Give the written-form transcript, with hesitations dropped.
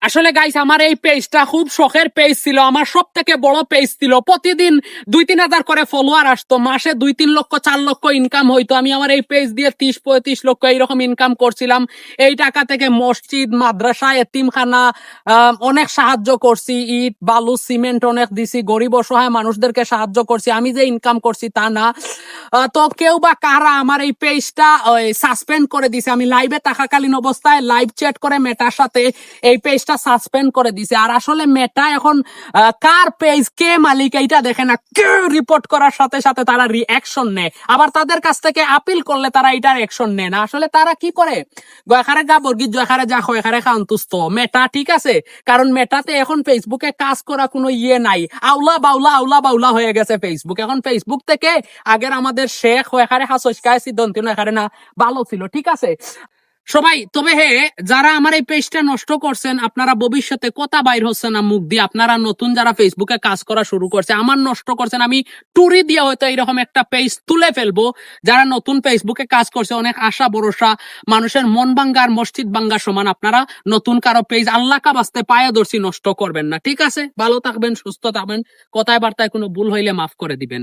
আসলে গাইস আমার এই পেজটা খুব শখের পেজ ছিল, আমার সব থেকে বড় পেজ ছিল। প্রতিদিন 2-3 হাজার করে ফলোয়ার আসতো, মাসে 2-3 লক্ষ 4 লক্ষ ইনকাম হইতো। আমি আমার এই পেজ দিয়ে 30-35 লক্ষ এইরকম ইনকাম করছিলাম। এই টাকা থেকে মসজিদ, মাদ্রাসা, এতিমখানা অনেক সাহায্য করছি। ইট, বালু, সিমেন্ট অনেক দিছি, গরিব অসহায় মানুষদেরকে সাহায্য করছি। আমি যে ইনকাম করছি তা না। তো কেউ বা কারা আমার এই পেজটা সাসপেন্ড করে দিছে। আমি লাইভে থাকাকালীন অবস্থায় লাইভ চ্যাট করে মেটার সাথে এই পেজটা সাসপেন্ড করে দিছে। আর আসলে মেটা এখন কার পেজ, কে মালিক এইটা দেখে না। কেউ রিপোর্ট করার সাথে সাথে তারা রিঅ্যাকশন নেয়, আবার তাদের কাছ থেকে আপিল করলে তারা এটার অ্যাকশন নেয় না। আসলে তারা কি করে, গয়খারে গা বর্গি জয়খারে যা খয়খারে খান্তুস্ত মেটা, ঠিক আছে? কারণ মেটাতে এখন ফেসবুকে কাজ করা কোনো ইয়ে নাই। আউলা বাউলা আউলা বাউলা হয়ে গেছে ফেসবুক। এখন ফেসবুক থেকে আগের আমাদের শেখ এখানে হাসকায় সিদ্ধান্ত এখানে না ভালো ছিল, ঠিক আছে সবাই। তবে হে, যারা আমার এই পেজটা নষ্ট করছেন, আপনারা ভবিষ্যতে কথা বাইর হচ্ছে না মুখ দিয়ে। আপনারা নতুন যারা ফেসবুকে কাজ করা শুরু করছে, আমার নষ্ট করছেন, আমি টুরি দিয়ে হয়তো এরকম একটা পেজ তুলে ফেলবো। যারা নতুন ফেসবুকে কাজ করছে, অনেক আশা ভরসা, মানুষের মন ভাঙ্গা আর মসজিদ ভাঙ্গা সমান। আপনারা নতুন কারো পেজ আল্লাহ কা বাস্তে পায়ে ধরছি নষ্ট করবেন না, ঠিক আছে? ভালো থাকবেন, সুস্থ থাকবেন, কথায় বার্তায় কোনো ভুল হইলে মাফ করে দিবেন।